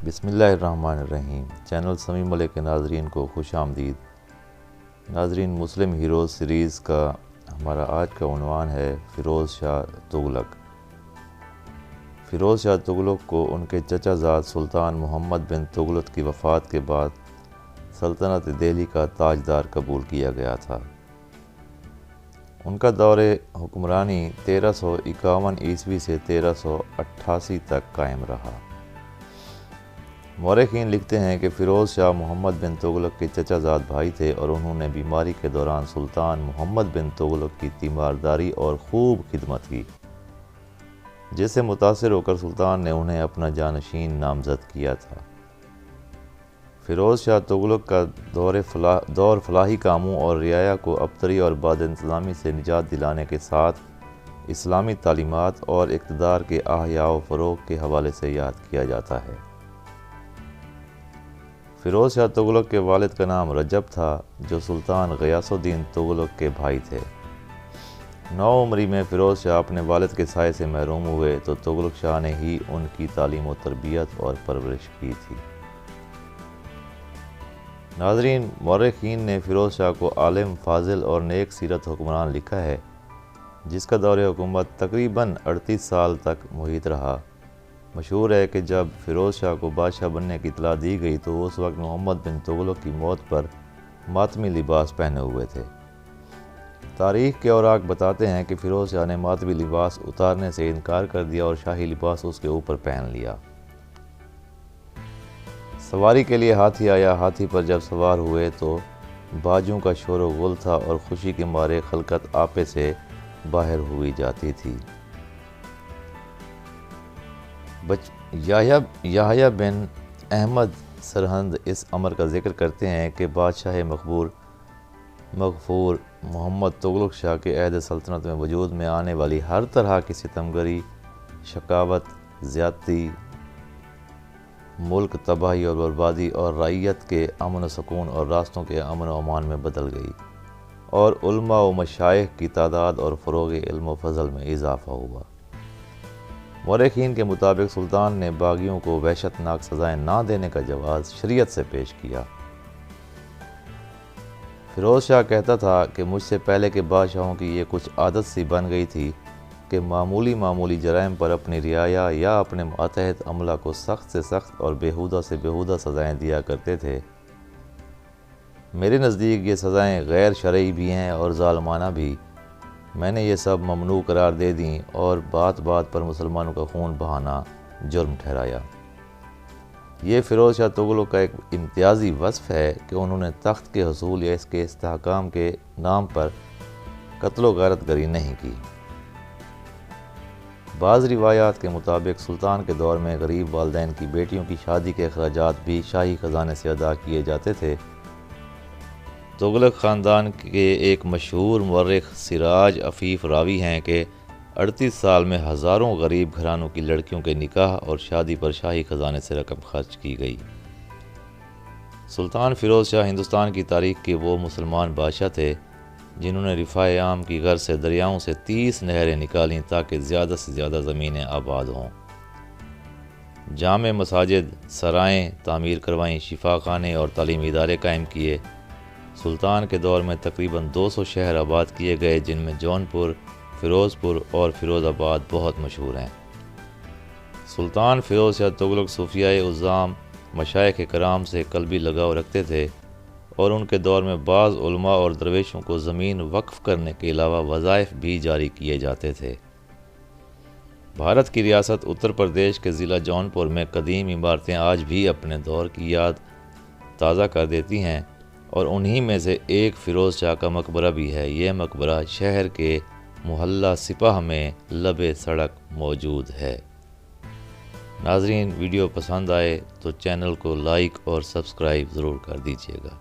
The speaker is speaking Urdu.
بسم اللہ الرحمن الرحیم۔ چینل سمیع ملک کے ناظرین کو خوش آمدید۔ ناظرین، مسلم ہیروز سیریز کا ہمارا آج کا عنوان ہے فیروز شاہ تغلق۔ فیروز شاہ تغلق کو ان کے چچا زاد سلطان محمد بن تغلق کی وفات کے بعد سلطنت دہلی کا تاجدار قبول کیا گیا تھا۔ ان کا دور حکمرانی 1351 عیسوی سے 1388 تک قائم رہا۔ مورخین لکھتے ہیں کہ فیروز شاہ محمد بن تغلق کے چچا زاد بھائی تھے اور انہوں نے بیماری کے دوران سلطان محمد بن تغلق کی تیمارداری اور خوب خدمت کی، جس سے متاثر ہو کر سلطان نے انہیں اپنا جانشین نامزد کیا تھا۔ فیروز شاہ تغلق کا دور فلاحی کاموں اور رعایا کو ابتری اور بد انتظامی سے نجات دلانے کے ساتھ اسلامی تعلیمات اور اقتدار کے احیاء و فروغ کے حوالے سے یاد کیا جاتا ہے۔ فیروز شاہ تغلق کے والد کا نام رجب تھا، جو سلطان غیاث الدین تغلق کے بھائی تھے۔ نوعمری میں فیروز شاہ اپنے والد کے سائے سے محروم ہوئے تو تغلق شاہ نے ہی ان کی تعلیم و تربیت اور پرورش کی تھی۔ ناظرین، مورخین نے فیروز شاہ کو عالم، فاضل اور نیک سیرت حکمران لکھا ہے، جس کا دور حکومت تقریباً 38 سال تک محیط رہا۔ مشہور ہے کہ جب فیروز شاہ کو بادشاہ بننے کی اطلاع دی گئی تو وہ اس وقت محمد بن تغلق کی موت پر ماتمی لباس پہنے ہوئے تھے۔ تاریخ کے اوراق بتاتے ہیں کہ فیروز شاہ نے ماتمی لباس اتارنے سے انکار کر دیا اور شاہی لباس اس کے اوپر پہن لیا۔ سواری کے لیے ہاتھی آیا۔ ہاتھی پر جب سوار ہوئے تو باجوں کا شور و غل تھا اور خوشی کے مارے خلقت آپے سے باہر ہوئی جاتی تھی۔ یحییٰ بن احمد سرہند اس امر کا ذکر کرتے ہیں کہ بادشاہ مغفور محمد تغلق شاہ کے عہد سلطنت میں وجود میں آنے والی ہر طرح کی ستمگری، شقاوت، زیادتی، ملک تباہی اور بربادی اور رعیت کے امن و سکون اور راستوں کے امن و امان میں بدل گئی، اور علماء و مشائخ کی تعداد اور فروغ علم و فضل میں اضافہ ہوا۔ مورخین کے مطابق سلطان نے باغیوں کو وحشت ناک سزائیں نہ دینے کا جواز شریعت سے پیش کیا۔ فیروز شاہ کہتا تھا کہ مجھ سے پہلے کے بادشاہوں کی یہ کچھ عادت سی بن گئی تھی کہ معمولی جرائم پر اپنی رعایا یا اپنے ماتحت عملہ کو سخت سے سخت اور بیہودہ سے بیہودہ سزائیں دیا کرتے تھے۔ میرے نزدیک یہ سزائیں غیر شرعی بھی ہیں اور ظالمانہ بھی۔ میں نے یہ سب ممنوع قرار دے دیں اور بات بات پر مسلمانوں کا خون بہانا جرم ٹھہرایا۔ یہ فیروز شاہ تغلق کا ایک امتیازی وصف ہے کہ انہوں نے تخت کے حصول یا اس کے استحکام کے نام پر قتل و غارت گری نہیں کی۔ بعض روایات کے مطابق سلطان کے دور میں غریب والدین کی بیٹیوں کی شادی کے اخراجات بھی شاہی خزانے سے ادا کیے جاتے تھے۔ تغلق خاندان کے ایک مشہور مورخ سراج عفیف راوی ہیں کہ 38 سال میں ہزاروں غریب گھرانوں کی لڑکیوں کے نکاح اور شادی پر شاہی خزانے سے رقم خرچ کی گئی۔ سلطان فیروز شاہ ہندوستان کی تاریخ کے وہ مسلمان بادشاہ تھے جنہوں نے رفاع عام کی غرض سے دریاؤں سے 30 نہریں نکالیں تاکہ زیادہ سے زیادہ زمینیں آباد ہوں، جامع مساجد، سرائیں تعمیر کروائیں، شفا خانے اور تعلیمی ادارے قائم کیے۔ سلطان کے دور میں تقریباً 200 شہر آباد کیے گئے، جن میں جونپور، فیروز پور اور فیروز آباد بہت مشہور ہیں۔ سلطان فیروز شاہ تغلق صوفیائے عظام، مشائخ کرام سے قلبی لگاؤ رکھتے تھے اور ان کے دور میں بعض علماء اور درویشوں کو زمین وقف کرنے کے علاوہ وظائف بھی جاری کیے جاتے تھے۔ بھارت کی ریاست اتر پردیش کے ضلع جونپور میں قدیم عمارتیں آج بھی اپنے دور کی یاد تازہ کر دیتی ہیں، اور انہی میں سے ایک فیروز شاہ کا مقبرہ بھی ہے۔ یہ مقبرہ شہر کے محلہ سپاہ میں لبِ سڑک موجود ہے۔ ناظرین، ویڈیو پسند آئے تو چینل کو لائک اور سبسکرائب ضرور کر دیجیے گا۔